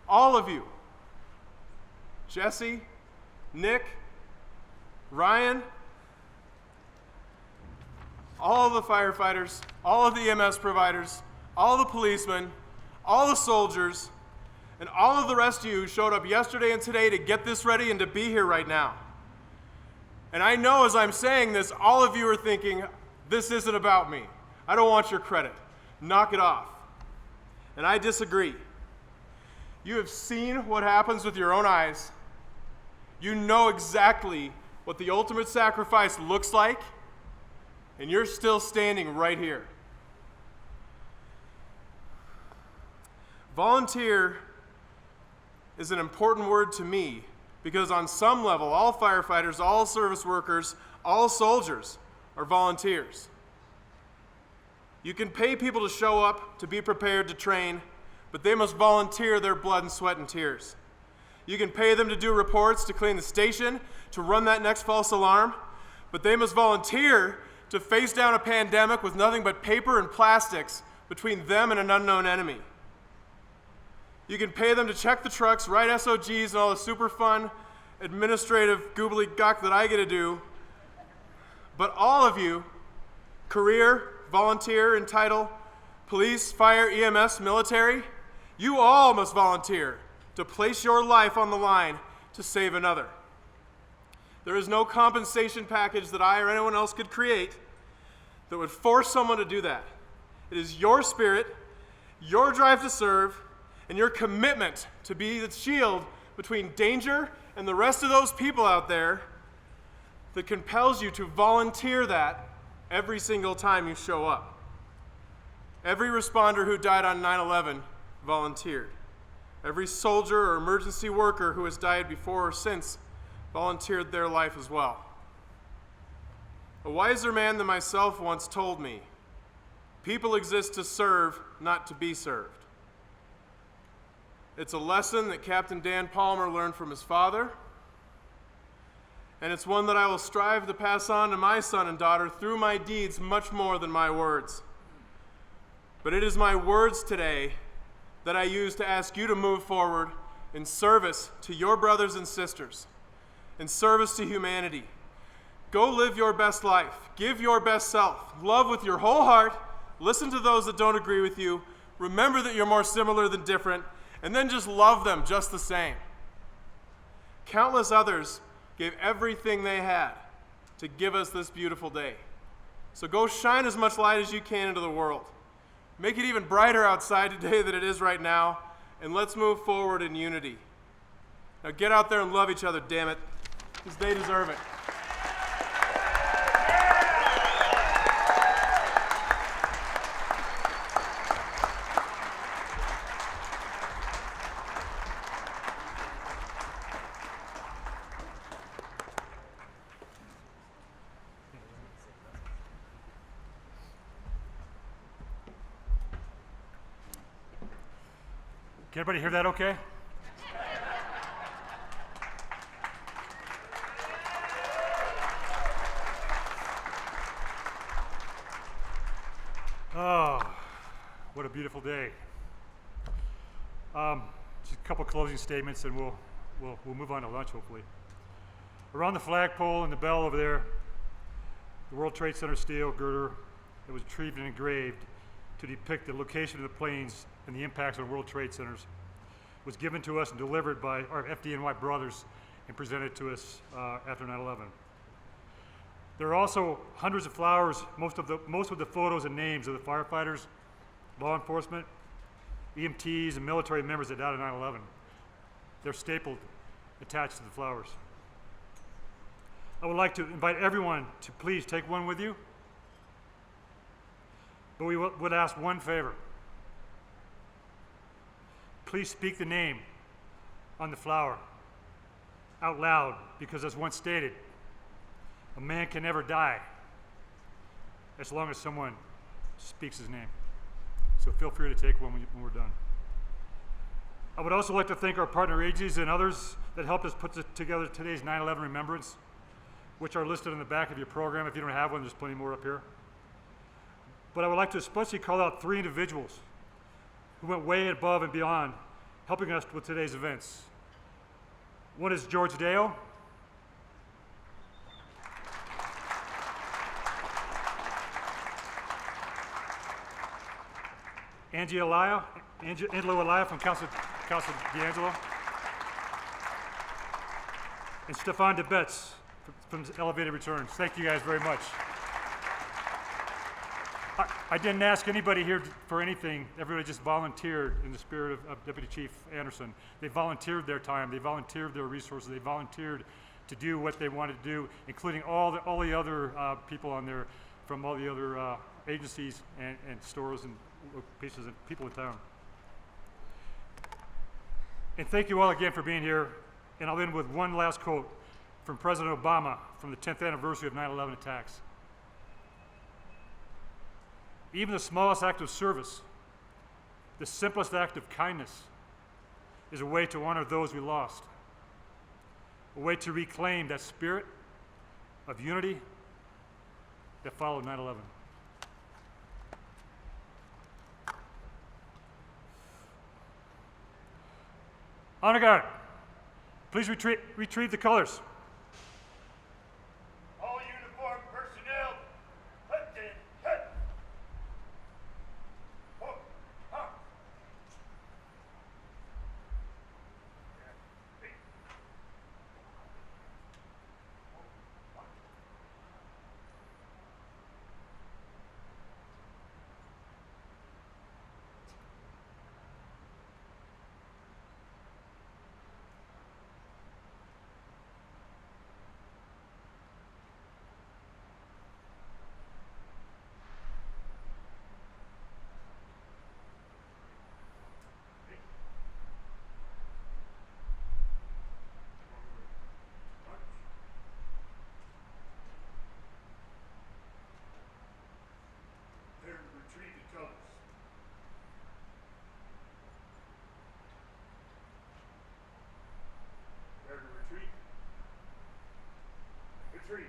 H: all of you. Jesse, Nick, Ryan, all of the firefighters, all of the EMS providers, all the policemen, all the soldiers, and all of the rest of you who showed up yesterday and today to get this ready and to be here right now. And I know as I'm saying this, all of you are thinking, this isn't about me. I don't want your credit. Knock it off. And I disagree. You have seen what happens with your own eyes. You know exactly what the ultimate sacrifice looks like, and you're still standing right here. Volunteer is an important word to me because on some level, all firefighters, all service workers, all soldiers are volunteers. You can pay people to show up, to be prepared to train, but they must volunteer their blood and sweat and tears. You can pay them to do reports, to clean the station, to run that next false alarm, but they must volunteer to face down a pandemic with nothing but paper and plastics between them and an unknown enemy. You can pay them to check the trucks, write SOGs, and all the super fun administrative gobbledygook that I get to do. But all of you, career, volunteer, and title, police, fire, EMS, military, you all must volunteer to place your life on the line to save another. There is no compensation package that I or anyone else could create that would force someone to do that. It is your spirit, your drive to serve, and your commitment to be the shield between danger and the rest of those people out there that compels you to volunteer that every single time you show up. Every responder who died on 9/11 volunteered. Every soldier or emergency worker who has died before or since volunteered their life as well. A wiser man than myself once told me, people exist to serve, not to be served. It's a lesson that Captain Dan Palmer learned from his father, and it's one that I will strive to pass on to my son and daughter through my deeds much more than my words. But it is my words today that I use to ask you to move forward in service to your brothers and sisters, in service to humanity. Go live your best life. Give your best self. Love with your whole heart. Listen to those that don't agree with you. Remember that you're more similar than different, and then just love them just the same. Countless others gave everything they had to give us this beautiful day. So go shine as much light as you can into the world. Make it even brighter outside today than it is right now, and let's move forward in unity. Now get out there and love each other, damn it, because they deserve it.
A: Can everybody hear that okay? Oh, what a beautiful day. Just a couple closing statements and we'll move on to lunch hopefully. Around the flagpole and the bell over there, the World Trade Center steel girder that was retrieved and engraved to depict the location of the planes and the impacts on World Trade Centers was given to us and delivered by our FDNY brothers and presented to us after 9/11. There are also hundreds of flowers, most of the photos and names of the firefighters, law enforcement, EMTs, and military members that died in 9/11. They're stapled, attached to the flowers. I would like to invite everyone to please take one with you, but we would ask one favor. Please speak the name on the flower out loud, because as once stated, a man can never die as long as someone speaks his name. So feel free to take one when we're done. I would also like to thank our partner agencies and others that helped us put together today's 9/11 Remembrance, which are listed in the back of your program. If you don't have one, there's plenty more up here. But I would like to especially call out 3 individuals who went way above and beyond helping us with today's events. One is George Dale. Angelo Elia from Casa D'Angelo. And Stefan DeBetz from Elevated Returns. Thank you guys very much. I didn't ask anybody here for anything. Everybody just volunteered in the spirit of Deputy Chief Anderson. They volunteered their time. They volunteered their resources. They volunteered to do what they wanted to do, including all the other people on there from all the other agencies and stores and pieces and people in town. And thank you all again for being here. And I'll end with one last quote from President Obama from the 10th anniversary of 9/11 attacks. Even the smallest act of service, the simplest act of kindness, is a way to honor those we lost, a way to reclaim that spirit of unity that followed 9/11. Honor guard, please retrieve the colors.
I: All uniformed personnel, head. Oh, ah. Retrieve the colors. Where to retreat? Retreat.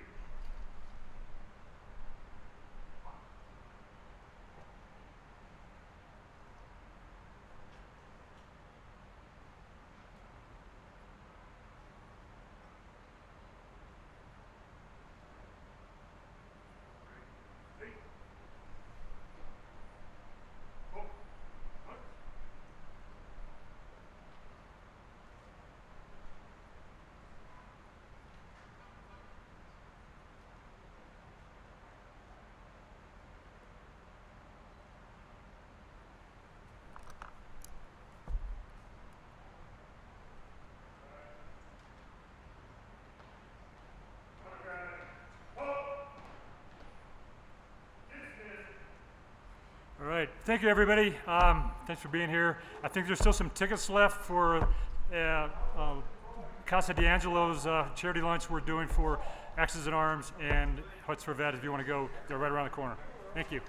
A: All right, thank you everybody. Thanks for being here. I think there's still some tickets left for Casa D'Angelo's charity lunch we're doing for Axes and Arms and Huts for Vets. If you want to go, they're right around the corner. Thank you.